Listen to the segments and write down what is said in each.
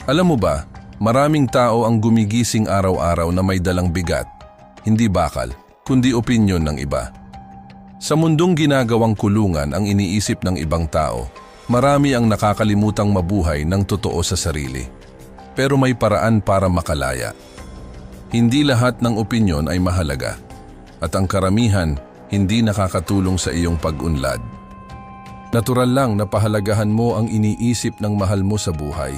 Alam mo ba, maraming tao ang gumigising araw-araw na may dalang bigat, hindi bakal, kundi opinyon ng iba. Sa mundong ginagawang kulungan ang iniisip ng ibang tao, marami ang nakakalimutang mabuhay ng totoo sa sarili. Pero may paraan para makalaya. Hindi lahat ng opinyon ay mahalaga, at ang karamihan hindi nakakatulong sa iyong pag-unlad. Natural lang na pahalagahan mo ang iniisip ng mahal mo sa buhay.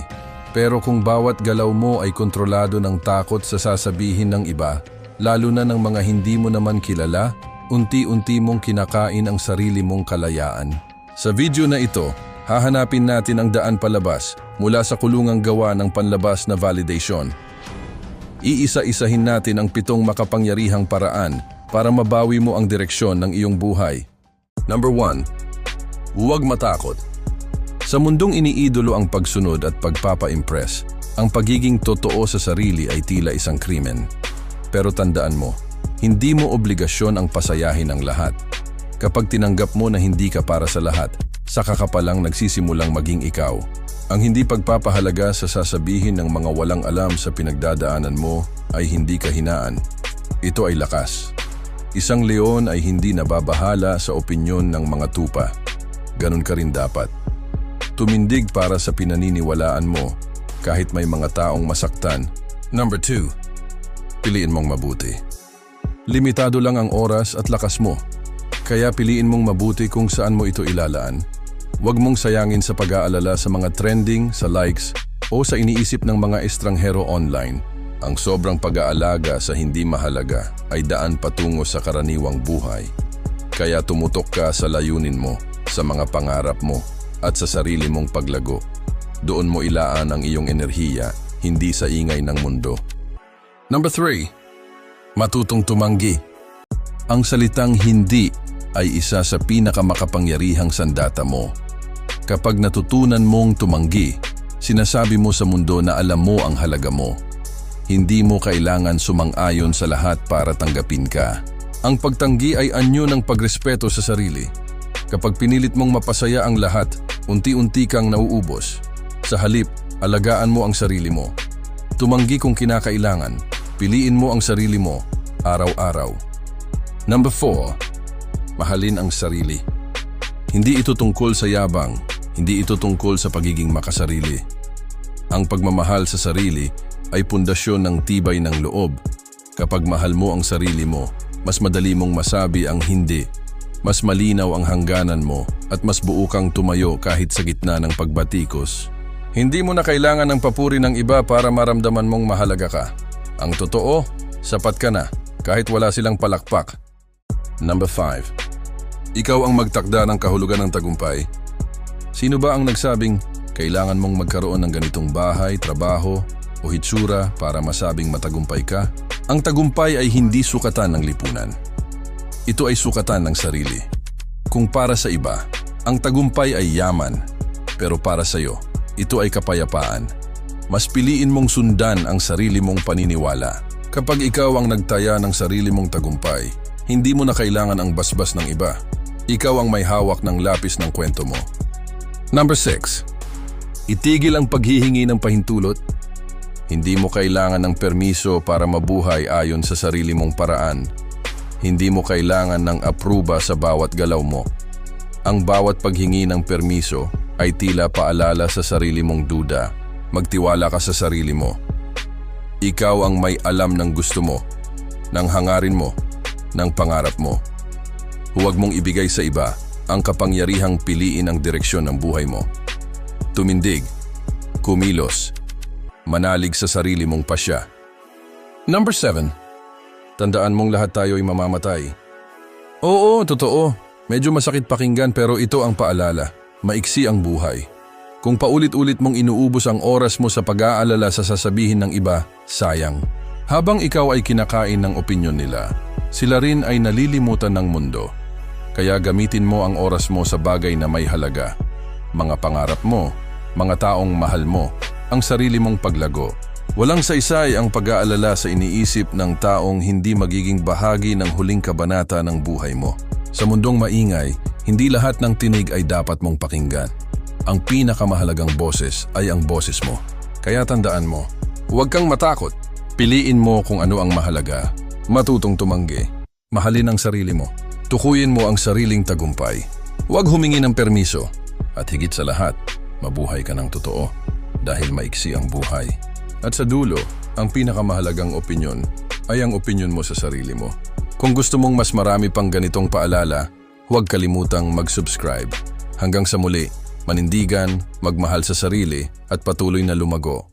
Pero kung bawat galaw mo ay kontrolado ng takot sa sasabihin ng iba, lalo na ng mga hindi mo naman kilala, unti-unti mong kinakain ang sarili mong kalayaan. Sa video na ito, hahanapin natin ang daan palabas mula sa kulungang gawa ng panlabas na validation. Iisa-isahin natin ang 7 makapangyarihang paraan para mabawi mo ang direksyon ng iyong buhay. Number 1. Huwag matakot. Sa mundong iniidolo ang pagsunod at pagpapa-impress, ang pagiging totoo sa sarili ay tila isang krimen. Pero tandaan mo, hindi mo obligasyon ang pasayahin ang lahat. Kapag tinanggap mo na hindi ka para sa lahat, saka ka palang nagsisimulang maging ikaw. Ang hindi pagpapahalaga sa sasabihin ng mga walang alam sa pinagdadaanan mo ay hindi kahinaan. Ito ay lakas. Isang leon ay hindi nababahala sa opinyon ng mga tupa. Ganun ka rin dapat. Tumindig para sa pinaniniwalaan mo kahit may mga taong masaktan. Number 2. Piliin mong mabuti. Limitado lang ang oras at lakas mo. Kaya piliin mong mabuti kung saan mo ito ilalaan. Huwag mong sayangin sa pag-aalala sa mga trending, sa likes, o sa iniisip ng mga estranghero online. Ang sobrang pag-aalaga sa hindi mahalaga ay daan patungo sa karaniwang buhay. Kaya tumutok ka sa layunin mo, sa mga pangarap mo, at sa sarili mong paglago. Doon mo ilaan ang iyong enerhiya, hindi sa ingay ng mundo. Number 3. Matutong tumanggi. Ang salitang hindi ay isa sa pinakamakapangyarihang sandata mo. Kapag natutunan mong tumanggi, sinasabi mo sa mundo na alam mo ang halaga mo. Hindi mo kailangan sumang-ayon sa lahat para tanggapin ka. Ang pagtanggi ay anyo ng pagrespeto sa sarili. Kapag pinilit mong mapasaya ang lahat, unti-unti kang nauubos. Sa halip, alagaan mo ang sarili mo. Tumanggi kung kinakailangan. Piliin mo ang sarili mo, araw-araw. Number 4. Mahalin ang sarili. Hindi ito tungkol sa yabang, hindi ito tungkol sa pagiging makasarili. Ang pagmamahal sa sarili ay pundasyon ng tibay ng loob. Kapag mahal mo ang sarili mo, mas madali mong masabi ang hindi. Mas malinaw ang hangganan mo at mas buo kang tumayo kahit sa gitna ng pagbatikos. Hindi mo na kailangan ng papuri ng iba para maramdaman mong mahalaga ka. Ang totoo, sapat ka na kahit wala silang palakpak. Number 5. Ikaw ang magtakda ng kahulugan ng tagumpay. Sino ba ang nagsabing kailangan mong magkaroon ng ganitong bahay, trabaho o hitsura para masabing matagumpay ka? Ang tagumpay ay hindi sukatan ng lipunan. Ito ay sukatan ng sarili. Kung para sa iba, ang tagumpay ay yaman, pero para sa iyo, ito ay kapayapaan. Mas piliin mong sundan ang sarili mong paniniwala. Kapag ikaw ang nagtaya ng sarili mong tagumpay, hindi mo na kailangan ang basbas ng iba. Ikaw ang may hawak ng lapis ng kwento mo. Number 6. Itigil ang paghihingi ng pahintulot. Hindi mo kailangan ng permiso para mabuhay ayon sa sarili mong paraan. Hindi mo kailangan ng apruba sa bawat galaw mo. Ang bawat paghingi ng permiso ay tila paalala sa sarili mong duda. Magtiwala ka sa sarili mo. Ikaw ang may alam ng gusto mo, ng hangarin mo, ng pangarap mo. Huwag mong ibigay sa iba ang kapangyarihang piliin ang direksyon ng buhay mo. Tumindig, kumilos, manalig sa sarili mong pasya. Number 7. Tandaan mong lahat tayo ay mamamatay. Oo, totoo. Medyo masakit pakinggan pero ito ang paalala. Maiksi ang buhay. Kung paulit-ulit mong inuubos ang oras mo sa pag-aalala sa sasabihin ng iba, sayang. Habang ikaw ay kinakain ng opinyon nila, sila rin ay nalilimutan ng mundo. Kaya gamitin mo ang oras mo sa bagay na may halaga. Mga pangarap mo, mga taong mahal mo, ang sarili mong paglago. Walang saysay ang pag-aalala sa iniisip ng taong hindi magiging bahagi ng huling kabanata ng buhay mo. Sa mundong maingay, hindi lahat ng tinig ay dapat mong pakinggan. Ang pinakamahalagang boses ay ang boses mo. Kaya tandaan mo, huwag kang matakot. Piliin mo kung ano ang mahalaga. Matutong tumanggi. Mahalin ang sarili mo. Tukuyin mo ang sariling tagumpay. Huwag humingi ng permiso. At higit sa lahat, mabuhay ka ng totoo. Dahil maiksi ang buhay. At sa dulo, ang pinakamahalagang opinyon ay ang opinyon mo sa sarili mo. Kung gusto mong mas marami pang ganitong paalala, huwag kalimutang mag-subscribe. Hanggang sa muli, manindigan, magmahal sa sarili at patuloy na lumago